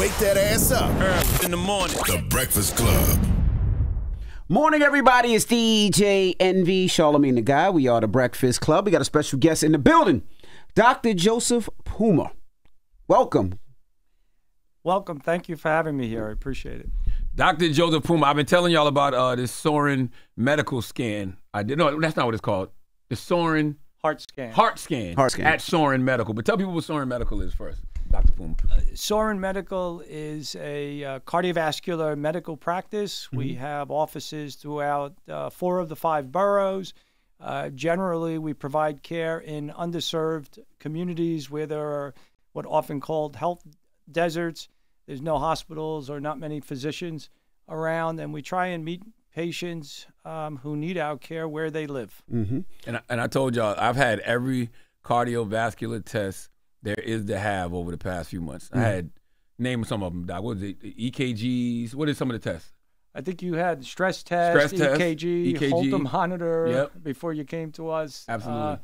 Wake that ass up. Early in the morning. The Breakfast Club. Morning, everybody. It's DJ NV, Charlamagne the Guy. We are the Breakfast Club. We got a special guest in the building, Dr. Joseph Puma. Welcome. Welcome. Thank you for having me here. I appreciate it. Dr. Joseph Puma. I've been telling y'all about this Soren medical scan. No, that's not what it's called. The Soren Heart scan. Heart scan. At Soren Medical. But tell people what Soren Medical is first, Dr. Puma. Soren Medical is a cardiovascular medical practice. Mm-hmm. We have offices throughout 4 of the 5 boroughs. Generally, we provide care in underserved communities where there are what often called health deserts. There's no hospitals or not many physicians around, and we try and meet patients who need our care where they live. Mm-hmm. And I told y'all, I've had every cardiovascular test there is to have over the past few months. I had named some of them, Doc. What was it? EKGs. What are some of the tests? I think you had stress test, EKG, Holter monitor before you came to us. Absolutely.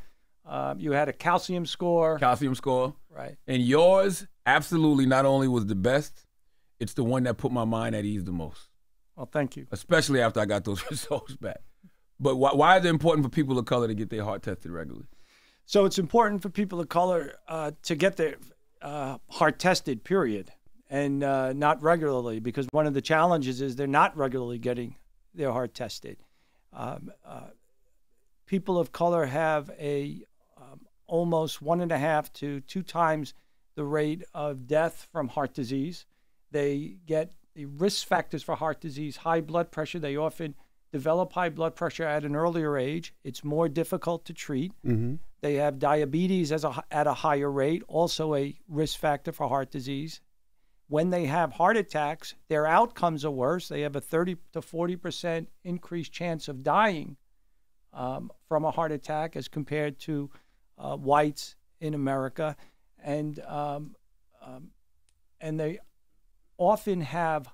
You had a calcium score. Right. And yours absolutely not only was the best, it's the one that put my mind at ease the most. Well, thank you. Especially after I got those results back. But why is it important for people of color to get their heart tested regularly? So it's important for people of color to get their heart tested, period, and not regularly, because one of the challenges is they're not regularly getting their heart tested. People of color have almost 1.5 to 2 times the rate of death from heart disease. They get the risk factors for heart disease, high blood pressure. They often develop high blood pressure at an earlier age. It's more difficult to treat. Mm-hmm. They have diabetes at a higher rate, also a risk factor for heart disease. When they have heart attacks, their outcomes are worse. They have a 30 to 40% increased chance of dying from a heart attack as compared to whites in America. And they often have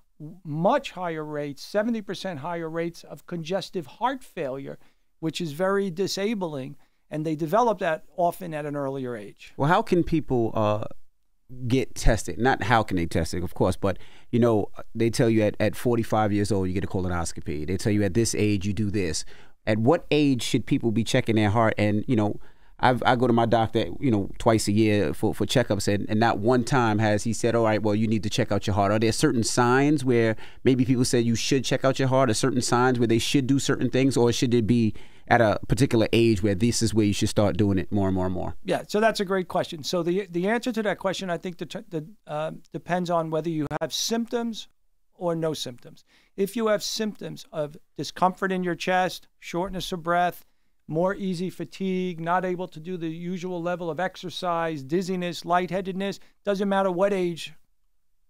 much higher rates, 70% higher rates of congestive heart failure, which is very disabling. And they develop that often at an earlier age. Well, how can people get tested? Not how can they test it, of course, but, you know, they tell you at 45 years old, you get a colonoscopy. They tell you at this age, you do this. At what age should people be checking their heart? And, you know, I go to my doctor, you know, twice a year for checkups, and not one time has he said, all right, well, you need to check out your heart. Are there certain signs where maybe people say you should check out your heart, or certain signs where they should do certain things, or should it be at a particular age where this is where you should start doing it more and more and more? Yeah, so that's a great question. So the answer to that question, I think, depends on whether you have symptoms or no symptoms. If you have symptoms of discomfort in your chest, shortness of breath, more easy fatigue, not able to do the usual level of exercise, dizziness, lightheadedness, doesn't matter what age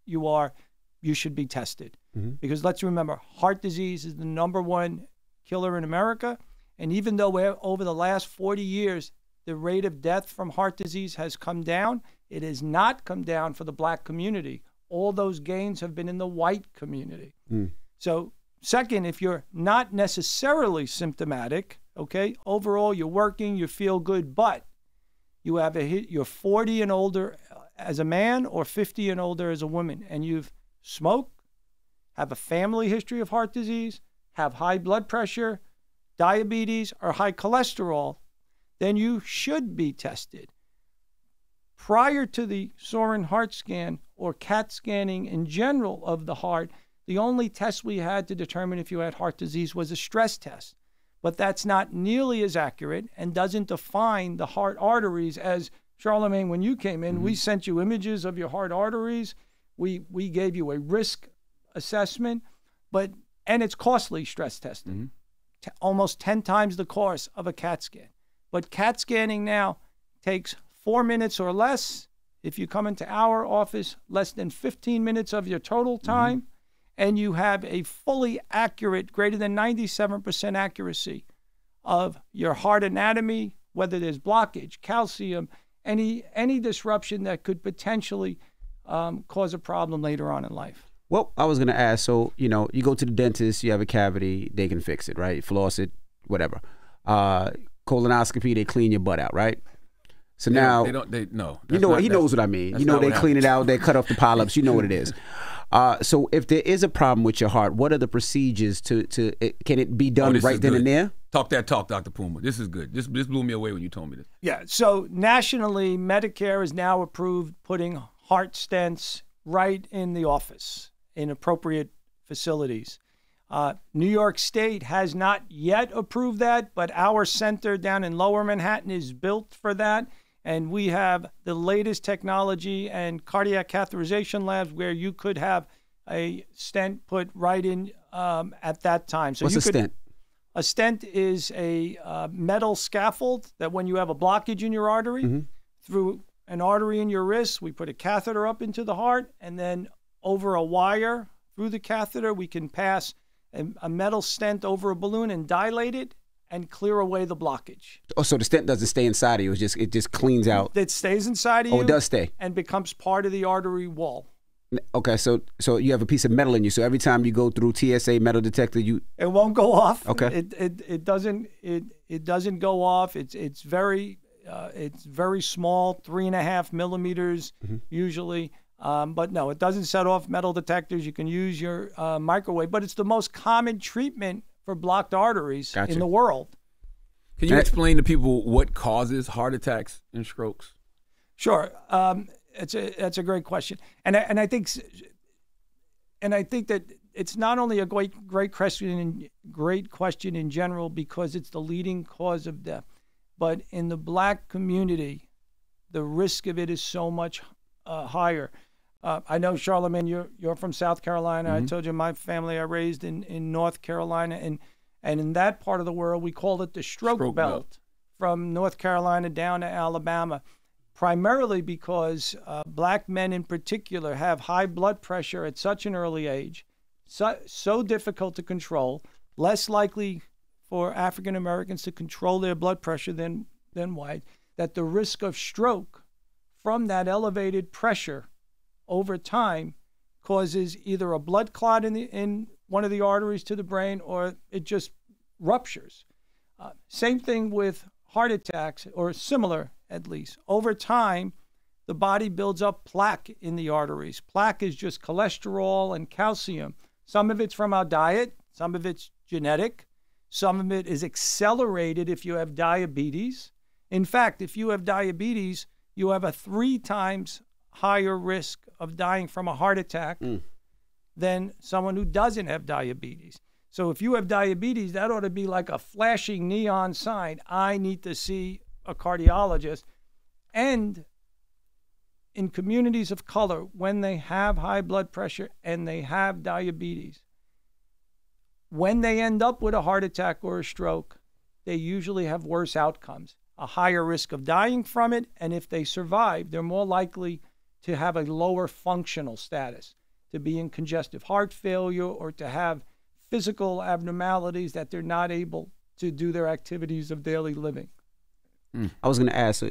you are, you should be tested. Mm-hmm. Because let's remember, heart disease is the #1 killer in America. And even though over the last 40 years, the rate of death from heart disease has come down, it has not come down for the black community. All those gains have been in the white community. So second, if you're not necessarily symptomatic, okay, overall you're working, you feel good, but you have you're 40 and older as a man or 50 and older as a woman, and you've smoked, have a family history of heart disease, have high blood pressure, diabetes, or high cholesterol, then you should be tested. Prior to the Soren heart scan or CAT scanning in general of the heart, the only test we had to determine if you had heart disease was a stress test. But that's not nearly as accurate and doesn't define the heart arteries. As Charlamagne, when you came in, we sent you images of your heart arteries. We gave you a risk assessment, and it's costly stress testing. Almost 10 times the cost of a CAT scan. But CAT scanning now takes 4 minutes or less. If you come into our office, less than 15 minutes of your total time, and you have a fully accurate, greater than 97% accuracy of your heart anatomy, whether there's blockage, calcium, any disruption that could potentially cause a problem later on in life. Well, I was going to ask, so, you know, you go to the dentist, you have a cavity, they can fix it, right? Floss it, whatever. Colonoscopy, they clean your butt out, right? So now they don't. No, you know he knows what I mean. You know they clean it out, they cut off the polyps. You know what it is. So if there is a problem with your heart, what are the procedures to can it be done right then and there? Talk that talk, Dr. Puma. This is good. This blew me away when you told me this. Yeah. So nationally, Medicare is now approved putting heart stents right in the office in appropriate facilities. New York State has not yet approved that, but our center down in Lower Manhattan is built for that. And we have the latest technology and cardiac catheterization labs where you could have a stent put right in at that time. So what's a stent? A stent is a metal scaffold that when you have a blockage in your artery, through an artery in your wrist, we put a catheter up into the heart, and then over a wire through the catheter, we can pass a metal stent over a balloon and dilate it and clear away the blockage. Oh, so the stent doesn't stay inside of you. It just cleans out. It stays inside of you. Oh, it does stay. And becomes part of the artery wall. Okay, so you have a piece of metal in you. So every time you go through TSA metal detector, it won't go off. Okay. It doesn't go off. It's very small, 3.5 millimeters usually. But no, it doesn't set off metal detectors. You can use your microwave, but it's the most common treatment for blocked arteries in the world. Can you explain to people what causes heart attacks and strokes? Sure. That's a great question, and I think that it's not only a great question in general because it's the leading cause of death, but in the Black community, the risk of it is so much higher. I know, Charlamagne, you're from South Carolina. I told you my family I raised in North Carolina, and in that part of the world we call it the stroke belt, from North Carolina down to Alabama. Primarily because Black men in particular have high blood pressure at such an early age, so difficult to control, less likely for African Americans to control their blood pressure than white, that the risk of stroke from that elevated pressure over time causes either a blood clot in one of the arteries to the brain or it just ruptures. Same thing with heart attacks, or similar at least. Over time, the body builds up plaque in the arteries. Plaque is just cholesterol and calcium. Some of it's from our diet, some of it's genetic, some of it is accelerated if you have diabetes. In fact, if you have diabetes, you have a 3 times higher risk of dying from a heart attack than someone who doesn't have diabetes. So if you have diabetes, that ought to be like a flashing neon sign. I need to see a cardiologist. And in communities of color, when they have high blood pressure and they have diabetes, when they end up with a heart attack or a stroke, they usually have worse outcomes, a higher risk of dying from it. And if they survive, they're more likely to have a lower functional status, to be in congestive heart failure or to have physical abnormalities that they're not able to do their activities of daily living. I was going to ask,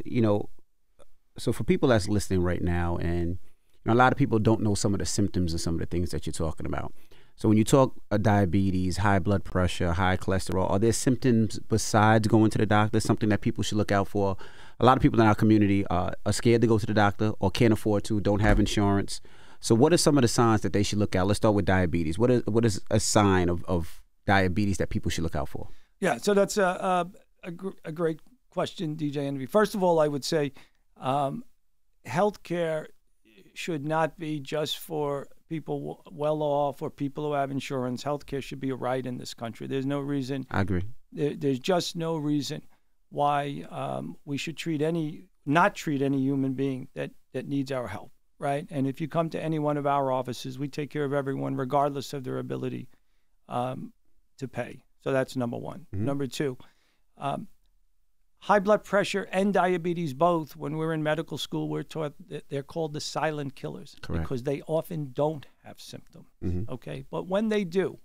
so for people that's listening right now, and a lot of people don't know some of the symptoms and some of the things that you're talking about. So when you talk diabetes, high blood pressure, high cholesterol, are there symptoms besides going to the doctor, something that people should look out for? A lot of people in our community are scared to go to the doctor or can't afford to, don't have insurance. So what are some of the signs that they should look at? Let's start with diabetes. What is a sign of diabetes that people should look out for? Yeah, so that's a great question, DJ Envy. First of all, I would say healthcare should not be just for people well off or people who have insurance. Healthcare should be a right in this country. There's no reason. I agree. There's just no reason why we should not treat any human being that needs our help, right? And if you come to any one of our offices, we take care of everyone regardless of their ability to pay. So that's number one. Number two, high blood pressure and diabetes both, when we're in medical school, we're taught that they're called the silent killers. Correct. Because they often don't have symptoms, okay? But when they do,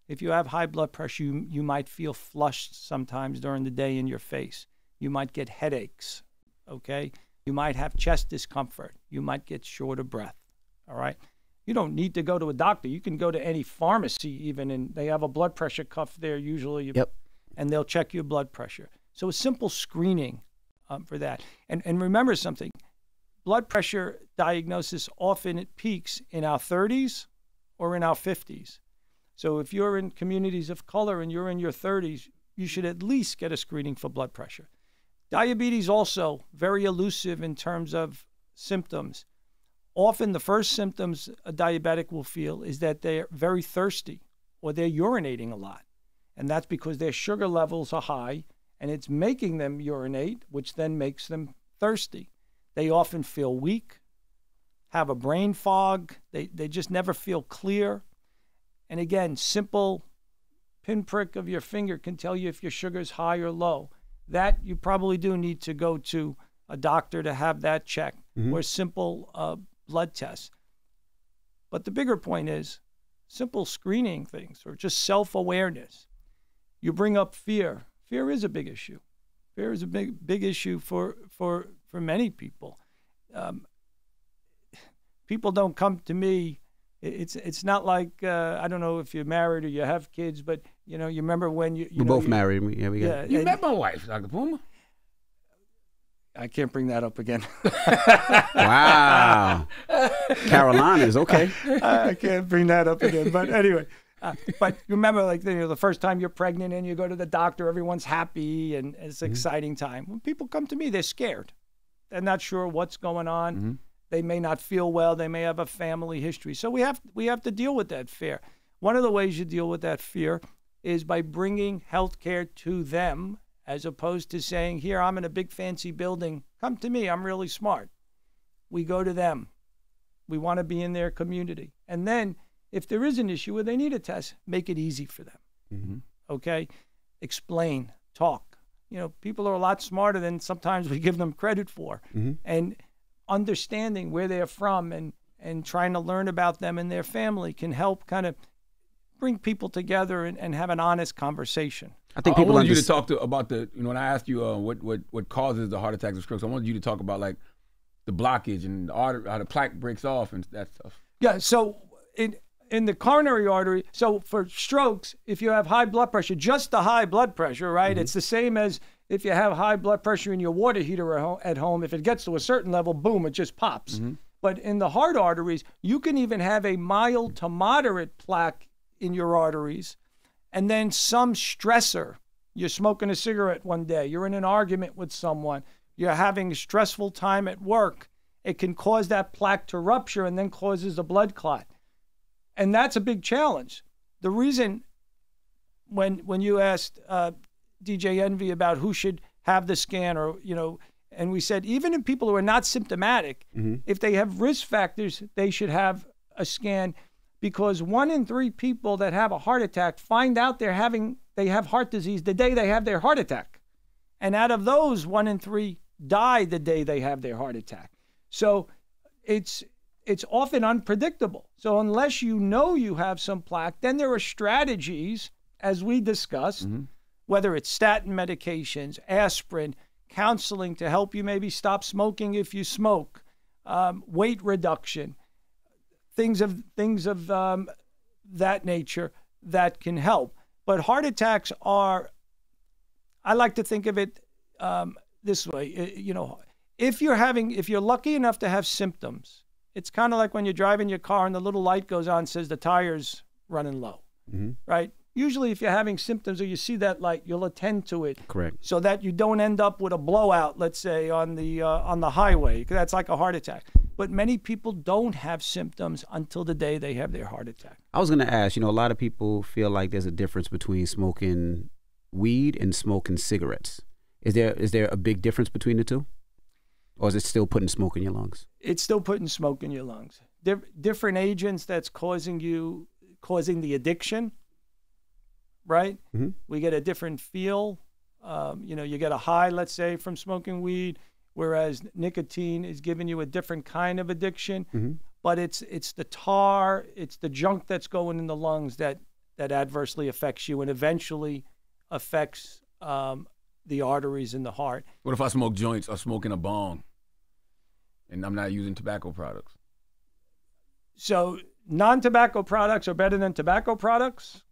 if you have high blood pressure, you might feel flushed sometimes during the day in your face. You might get headaches, okay? You might have chest discomfort. You might get short of breath, all right? You don't need to go to a doctor. You can go to any pharmacy even, and they have a blood pressure cuff there usually. Yep. And they'll check your blood pressure. So a simple screening for that. And remember something, blood pressure diagnosis often it peaks in our 30s or in our 50s. So if you're in communities of color and you're in your 30s, you should at least get a screening for blood pressure. Diabetes also very elusive in terms of symptoms. Often the first symptoms a diabetic will feel is that they're very thirsty or they're urinating a lot. And that's because their sugar levels are high and it's making them urinate, which then makes them thirsty. They often feel weak, have a brain fog. They just never feel clear. And again, simple pinprick of your finger can tell you if your sugar's high or low. That you probably do need to go to a doctor to have that checked, or simple blood tests. But the bigger point is simple screening things or just self-awareness. You bring up fear. Fear is a big issue. Fear is a big issue for many people. People don't come to me. It's not like I don't know if you're married or you have kids, but you remember when we're both married. Yeah, we got. Yeah, You met my wife, Dr. Puma. I can't bring that up again. Wow, Carolina's okay. I can't bring that up again. But anyway, but remember, like the first time you're pregnant and you go to the doctor, everyone's happy and it's an exciting time. When people come to me, they're scared. They're not sure what's going on. They may not feel well. They may have a family history. So we have to deal with that fear. One of the ways you deal with that fear is by bringing healthcare to them, as opposed to saying, here, I'm in a big fancy building. Come to me. I'm really smart. We go to them. We want to be in their community. And then if there is an issue where they need a test, make it easy for them. Okay? Explain, talk. People are a lot smarter than sometimes we give them credit for. And understanding where they're from and trying to learn about them and their family can help kind of bring people together and have an honest conversation. I think I people wanted you to talk about when I asked you what causes the heart attacks and strokes, I wanted you to talk about like the blockage and how the plaque breaks off and that stuff. Yeah, so in the coronary artery, so for strokes, if you have high blood pressure, just the high blood pressure, right? It's the same as if you have high blood pressure in your water heater at home. If it gets to a certain level, boom, it just pops. But in the heart arteries, you can even have a mild to moderate plaque in your arteries, and then some stressor. You're smoking a cigarette one day. You're in an argument with someone. You're having a stressful time at work. It can cause that plaque to rupture and then causes a blood clot. And that's a big challenge. The reason when you asked DJ Envy about who should have the scan and we said even in people who are not symptomatic, if they have risk factors, they should have a scan, because 1 in 3 people that have a heart attack find out they have heart disease the day they have their heart attack. And out of those, 1 in 3 die the day they have their heart attack. So it's often unpredictable. So unless you have some plaque, then there are strategies, as we discussed, whether it's statin medications, aspirin, counseling to help you maybe stop smoking if you smoke, weight reduction, things of that nature that can help. But heart attacks are, I like to think of it this way. If you're lucky enough to have symptoms, it's kind of like when you're driving your car and the little light goes on and says the tire's running low, right? Usually if you're having symptoms or you see that light, you'll attend to it. Correct. So that you don't end up with a blowout, let's say, on the highway. That's like a heart attack. But many people don't have symptoms until the day they have their heart attack. I was going to ask, a lot of people feel like there's a difference between smoking weed and smoking cigarettes. Is there a big difference between the two? Or is it still putting smoke in your lungs? It's still putting smoke in your lungs. Different agents that's causing the addiction, right? We get a different feel. You get a high, let's say, from smoking weed, whereas nicotine is giving you a different kind of addiction. But it's the tar, it's the junk that's going in the lungs that adversely affects you and eventually affects the arteries in the heart. What if I smoke joints or smoking a bong and I'm not using tobacco products? So non-tobacco products are better than tobacco products.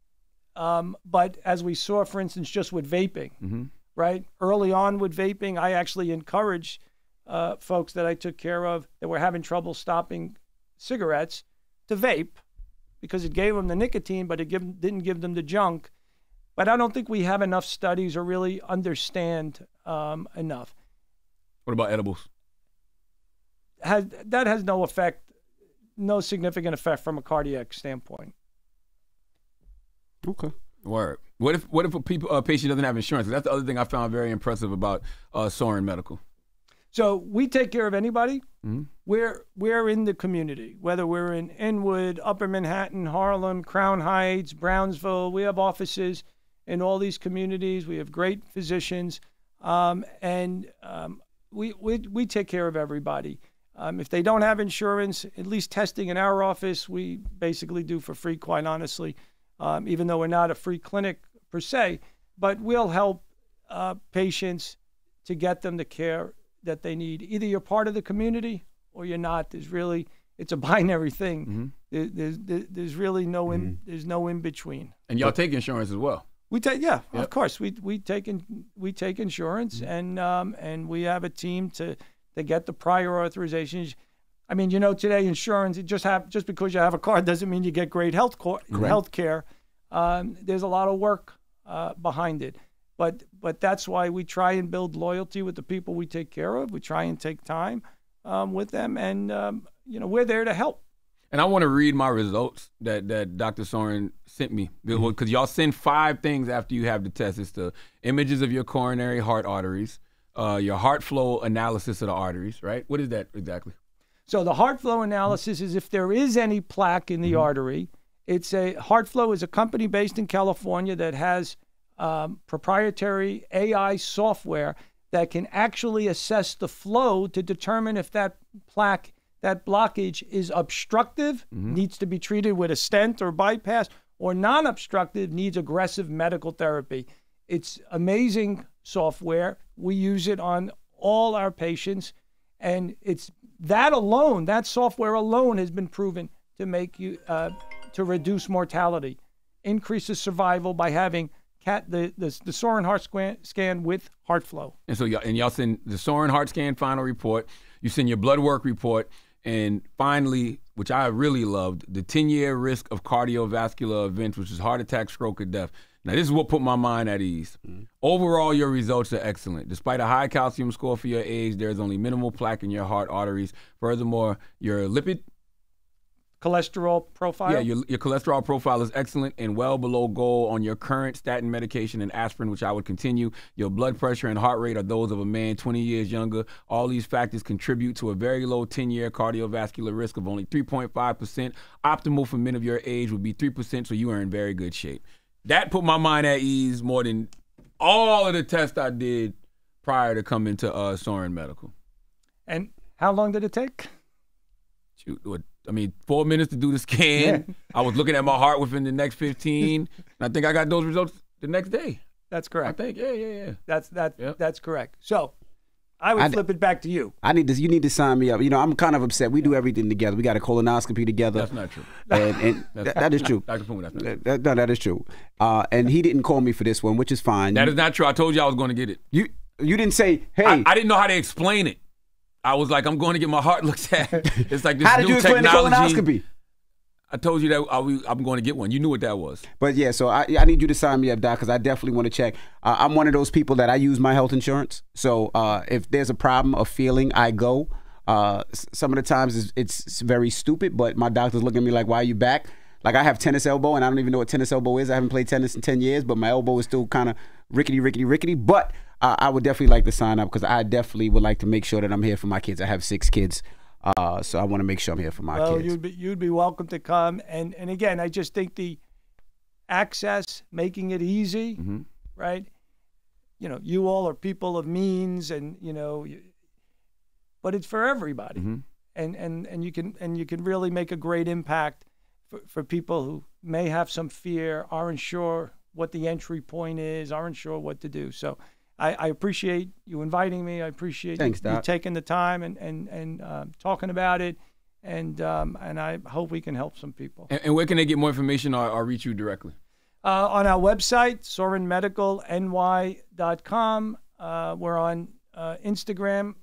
But as we saw, for instance, just with vaping, right? Early on with vaping, I actually encouraged folks that I took care of that were having trouble stopping cigarettes to vape because it gave them the nicotine, but it didn't give them the junk. But I don't think we have enough studies or really understand enough. What about edibles? That has no effect, no significant effect from a cardiac standpoint. Okay. Word. What if a patient doesn't have insurance? That's the other thing I found very impressive about Soaring Medical. So we take care of anybody. Mm-hmm. We're in the community, whether we're in Inwood, Upper Manhattan, Harlem, Crown Heights, Brownsville. We have offices in all these communities. We have great physicians, and we take care of everybody. If they don't have insurance, at least testing in our office, we basically do for free, quite honestly, even though we're not a free clinic per se. But we'll help patients to get them the care that they need. Either you're part of the community or you're not. It's a binary thing. Mm-hmm. There's really no there's no in between. And y'all take insurance as well. We take, of course. We take insurance, mm-hmm. and we have a team to get the prior authorizations. I mean, today insurance, just because you have a card doesn't mean you get great health care. There's a lot of work behind it, but that's why we try and build loyalty with the people we take care of. We try and take time with them, and we're there to help. And I want to read my results that Dr. Soren sent me, because y'all send 5 things after you have the test. It's the images of your coronary heart arteries, your heart flow analysis of the arteries, right? What is that exactly? So the heart flow analysis is if there is any plaque in the artery. It's Heart Flow is a company based in California that has proprietary AI software that can actually assess the flow to determine if that plaque, that blockage is obstructive, needs to be treated with a stent or bypass, or non-obstructive, needs aggressive medical therapy. It's amazing software. We use it on all our patients, and it's that alone, that software alone has been proven to make you to reduce mortality, increases survival by having the Soaring Heart Scan with Heart Flow. And so y'all send the Soaring Heart Scan final report. You send your blood work report. And finally, which I really loved, the 10-year risk of cardiovascular events, which is heart attack, stroke, or death. Now, this is what put my mind at ease. Mm-hmm. Overall, your results are excellent. Despite a high calcium score for your age, there's only minimal plaque in your heart arteries. Furthermore, your lipid cholesterol profile? Yeah, your cholesterol profile is excellent and well below goal on your current statin medication and aspirin, which I would continue. Your blood pressure and heart rate are those of a man 20 years younger. All these factors contribute to a very low 10-year cardiovascular risk of only 3.5%. Optimal for men of your age would be 3%, so you are in very good shape. That put my mind at ease more than all of the tests I did prior to coming to Soaring Medical. And how long did it take? Shoot, 4 minutes to do the scan. Yeah. I was looking at my heart within the next 15, and I think I got those results the next day. That's correct. I think, yeah. That's correct. So I would flip it back to you. You need to sign me up. I'm kind of upset. We do everything together. We got a colonoscopy together. That's not true. And that is true. Dr. Puma, that's not true. No, that is true. And he didn't call me for this one, which is fine. That is not true. I told you I was going to get it. You didn't say, hey. I didn't know how to explain it. I was like, I'm going to get my heart looked at. It's like this how did new you explain technology. The colonoscopy? I told you that I'm going to get one. You knew what that was. But yeah, so I need you to sign me up, Doc, because I definitely want to check. I'm one of those people that I use my health insurance. So if there's a problem, a feeling, I go. Some of the times it's very stupid, but my doctors look at me like, why are you back? Like I have tennis elbow, and I don't even know what tennis elbow is. I haven't played tennis in 10 years, but my elbow is still kind of rickety. But I would definitely like to sign up because I definitely would like to make sure that I'm here for my kids. I have 6 kids. So I want to make sure I'm here for my kids. Well, you'd be welcome to come. And again, I just think the access, making it easy, right? You all are people of means, and but it's for everybody. And you can really make a great impact for people who may have some fear, aren't sure what the entry point is, aren't sure what to do. So I appreciate you inviting me. I appreciate you taking the time and talking about it. And I hope we can help some people. And where can they get more information or reach you directly? On our website, sorenmedicalny.com. We're on Instagram.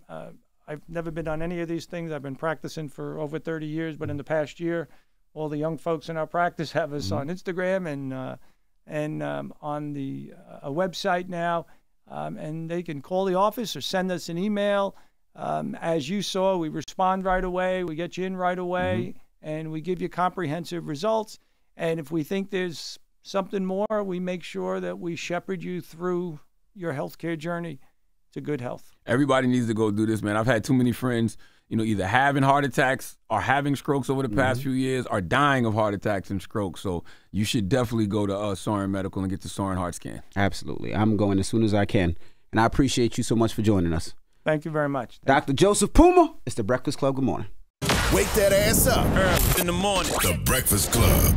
I've never been on any of these things. I've been practicing for over 30 years, but in the past year, all the young folks in our practice have us on Instagram and on the website now. And they can call the office or send us an email. As you saw, we respond right away. We get you in right away, and we give you comprehensive results. And if we think there's something more, we make sure that we shepherd you through your healthcare journey to good health. Everybody needs to go do this, man. I've had too many friends, either having heart attacks or having strokes over the past few years or dying of heart attacks and strokes. So you should definitely go to Soren Medical and get the Soren Heart Scan. Absolutely. I'm going as soon as I can. And I appreciate you so much for joining us. Thank you very much. Dr. Joseph Puma, it's The Breakfast Club. Good morning. Wake that ass up. Early in the morning. The Breakfast Club.